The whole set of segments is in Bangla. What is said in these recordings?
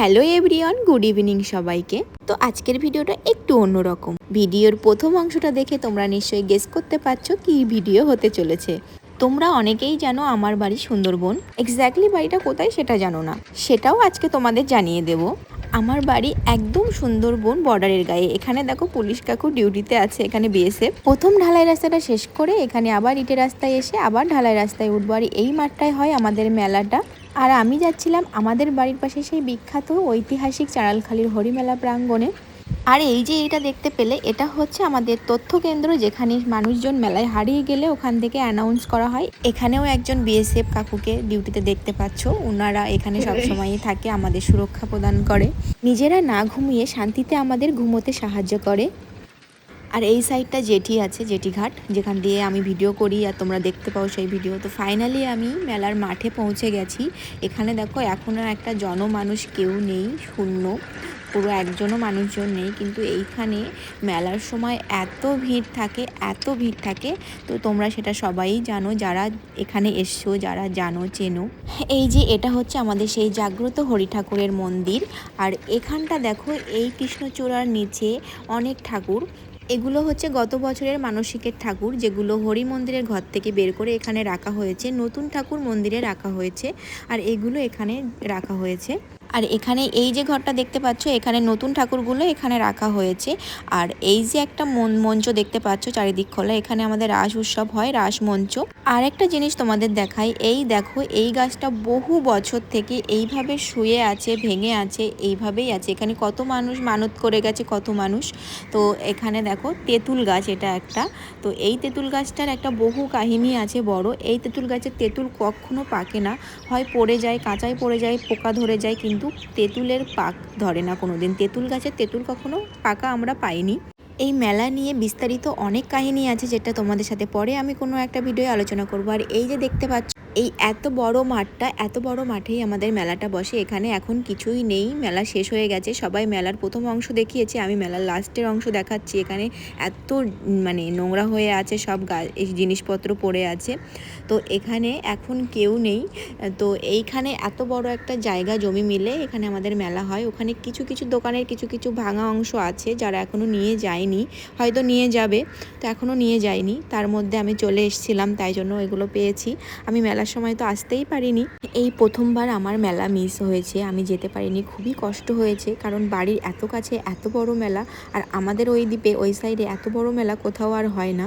হ্যালো এভরিওয়ান, গুড ইভিনিং সবাইকে। তো আজকের ভিডিওটা একটু অন্যরকম। ভিডিওর প্রথম অংশটা দেখে তোমরা নিশ্চয়ই গেস করতে পারছো কি ভিডিও হতে চলেছে। তোমরা অনেকেই জানো আমার বাড়ি সুন্দরবন, এক্স্যাক্টলি বাড়িটা কোথায় সেটা জানো না, সেটাও আজকে তোমাদের জানিয়ে দেব। আমার বাড়ি একদম সুন্দরবন বর্ডারের গায়ে। এখানে দেখো পুলিশ কাকু ডিউটিতে আছে, এখানে বিএসএফ। প্রথম ঢালাই রাস্তাটা শেষ করে এখানে আবার ইটের রাস্তায় এসে আবার ঢালাই রাস্তায় উঠবো। আর এই মাঠটায় হয় আমাদের মেলাটা। আর আমি যাচ্ছিলাম আমাদের বাড়ির পাশে সেই বিখ্যাত ঐতিহাসিক চাড়ালখালির হরিমেলা প্রাঙ্গণে। আর এই যে এটা দেখতে পেলে, এটা হচ্ছে আমাদের তথ্য কেন্দ্র, যেখানে মানুষজন মেলায় হারিয়ে গেলে ওখান থেকে অ্যানাউন্স করা হয়। এখানেও একজন বিএসএফ কাকুকে ডিউটিতে দেখতে পাচ্ছ। ওনারা এখানে সবসময়ই থাকে, আমাদের সুরক্ষা প্রদান করে, নিজেরা না ঘুমিয়ে শান্তিতে আমাদের ঘুমোতে সাহায্য করে। আর এই সাইডটা জেটি আছে, জেটি ঘাট, যেখান দিয়ে আমি ভিডিও করি আর তোমরা দেখতে পাও সেই ভিডিও। তো ফাইনালি আমি মেলার মাঠে পৌঁছে গেছি। এখানে দেখো এখনও একটা জনমানুষ কেউ নেই, শূন্য, পুরো একজনও মানুষজন নেই। কিন্তু এইখানে মেলার সময় এত ভিড় থাকে, এত ভিড় থাকে। তো তোমরা সেটা সবাই জানো, যারা এখানে এসছো, যারা জানো চেনো। এই যে এটা হচ্ছে আমাদের সেই জাগ্রত হরি ঠাকুরের মন্দির। আর এখানটা দেখো, এই কৃষ্ণচূড়ার নিচে অনেক ঠাকুর। এগুলো হচ্ছে গত বছরের মানসিকের ঠাকুর, যেগুলো হরি মন্দিরের ঘর থেকে বের করে এখানে রাখা হয়েছে। নতুন ঠাকুর মন্দিরে রাখা হয়েছে, আর এগুলো এখানে রাখা হয়েছে। আর এখানে এই যে ঘরটা দেখতে পাচ্ছ, এখানে নতুন ঠাকুরগুলো এখানে রাখা হয়েছে। আর এই যে একটা মঞ্চ দেখতে পাচ্ছ চারিদিক খোলা, এখানে আমাদের রাস উৎসব হয়, রাস মঞ্চ। আর একটা জিনিস তোমাদের দেখাই, এই দেখো এই গাছটা বহু বছর থেকে এইভাবে শুয়ে আছে, ভেঙে আছে, এইভাবেই আছে। এখানে কত মানুষ মানত করে গেছে, কত মানুষ। তো এখানে দেখো তেঁতুল গাছ, এটা একটা। তো এই তেঁতুল গাছটার একটা বহু কাহিনী আছে বড়। এই তেঁতুল গাছের তেঁতুল কখনো পাকে না, হয় পড়ে যায়, কাঁচাই পড়ে যায়, পোকা ধরে যায়, কিন্তু তেঁতুলের পাক ধরে না কোনোদিন। তেঁতুল গাছের তেঁতুল কখনো পাকা আমরা পাইনি। এই মেলা নিয়ে বিস্তারিত অনেক কাহিনী আছে, যেটা তোমাদের সাথে পরে আমি কোনো একটা ভিডিও আলোচনা করব। আর এই যে দেখতে পাচ্ছ, এই এত বড় মাঠটা, এত বড় মাঠেই আমাদের মেলাটা বসে। এখানে এখন কিছুই নেই, মেলা শেষ হয়ে গেছে। সবাই মেলার প্রথম অংশ দেখিয়েছে, আমি মেলার লাস্টের অংশ দেখাচ্ছি। এখানে এত নোংরা হয়ে আছে, সব এই জিনিসপত্র পড়ে আছে। তো এখানে এখন কেউ নেই। তো এইখানে এত বড় একটা জায়গা জমি মিলে এখানে আমাদের মেলা হয়। ওখানে কিছু কিছু দোকানের কিছু কিছু ভাঙা অংশ আছে, যারা এখনও নিয়ে যায়নি, হয়তো নিয়ে যাবে, তো এখনও নিয়ে যায়নি। তার মধ্যে আমি চলে এসেছিলাম, তাই জন্য এগুলো পেয়েছি। আমি মেলার সময় তো আসতেই পারিনি, এই প্রথমবার আমার মেলা মিস হয়েছে, আমি যেতে পারিনি, খুবই কষ্ট হয়েছে। কারণ বাড়ির এত কাছে এত বড় মেলা, আর আমাদের ওই দ্বীপে ওই সাইডে এত বড় মেলা কোথাও আর হয় না।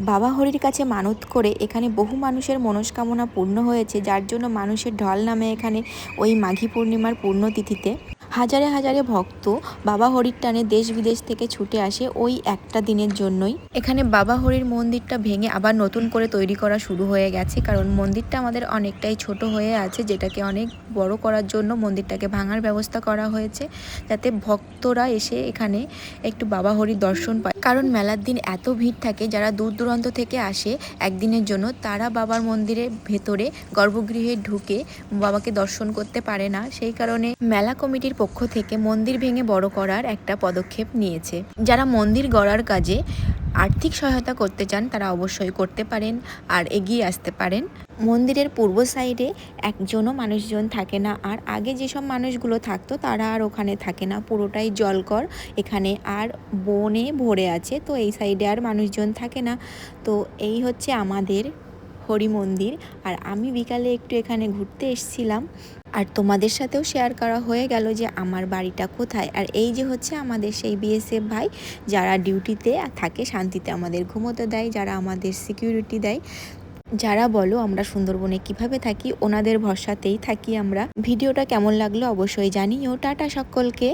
বাবা হরির কাছে মানত করে এখানে বহু মানুষের মনস্কামনা পূর্ণ হয়েছে, যার জন্য মানুষের ঢল নামে এখানে ওই মাঘী পূর্ণিমার পূর্ণতিথিতে। হাজারে হাজারে ভক্ত বাবা হরির টানে দেশ বিদেশ থেকে ছুটে আসে ওই একটা দিনের জন্যই। এখানে বাবা হরির মন্দিরটা ভেঙে আবার নতুন করে তৈরি করা শুরু হয়ে গেছে, কারণ মন্দিরটা আমাদের অনেকটাই ছোট হয়ে আছে, যেটাকে অনেক বড় করার জন্য মন্দিরটাকে ভাঙার ব্যবস্থা করা হয়েছে, যাতে ভক্তরা এসে এখানে একটু বাবা হরির দর্শন পায়। কারণ মেলার দিন এত ভিড় থাকে, যারা দূর দূরান্ত থেকে আসে একদিনের জন্য, তারা বাবার মন্দিরের ভেতরে গর্ভগৃহে ঢুকে বাবাকে দর্শন করতে পারে না। সেই কারণে মেলা কমিটির পক্ষ থেকে মন্দির ভেঙে বড় করার একটা পদক্ষেপ নিয়েছে। যারা মন্দির গড়ার কাজে আর্থিক সহায়তা করতে চান, তারা অবশ্যই করতে পারেন আর এগিয়ে আসতে পারেন। মন্দিরের পূর্ব সাইডে একজনও মানুষজন থাকে না, আর আগে যেসব মানুষগুলো থাকতো তারা আর ওখানে থাকে না, পুরোটাই জলকর এখানে আর বনে ভরে আছে। তো এই সাইডে আর মানুষজন থাকে না। তো এই হচ্ছে আমাদের হরি মন্দির। আর আমি বিকালে একটু এখানে ঘুরতে এসেছিলাম, আর তোমাদের সাথেও শেয়ার করা হয়ে গেল যে আমার বাড়িটা কোথায়। আর এই যে হচ্ছে আমাদের সেই বিএসএফ ভাই, যারা ডিউটিতে থাকে, শান্তিতে আমাদের ঘুমোতে দেয়, যারা আমাদের সিকিউরিটি দেয়, যারা বলো আমরা সুন্দরবনে কিভাবে থাকি, ওনাদের ভরসাতেই থাকি আমরা। ভিডিওটা কেমন লাগলো অবশ্যই জানিও। টাটা সকলকে।